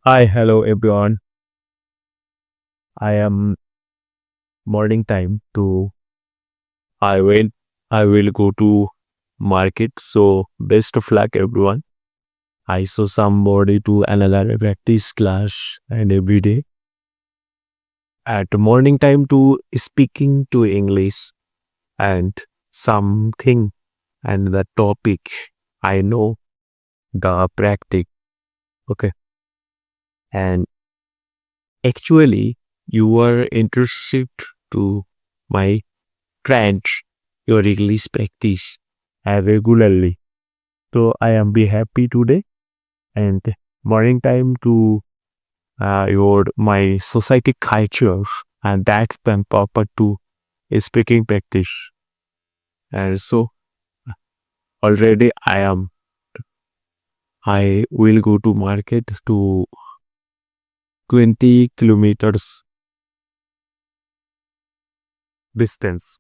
Hi, hello everyone. I am morning time to I will I will go to market. So best of luck everyone. I saw somebody to another practice class and every day at morning time to speaking to English and something and the topic I know the practice. Okay. And actually you were interested to my trend your English practice regularly. So I am be happy today and morning time to your my society culture and that's been proper to speaking practice. And so already I will go to market to 20 kilometers distance.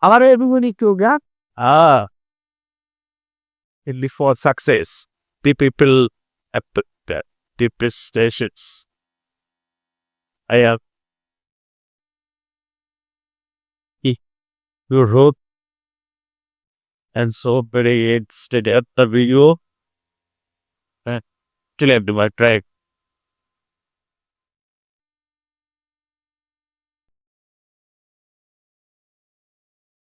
Hello everybody to get in the for success. The people at the stations. I have you wrote and so very interested at the video. Still have to my track.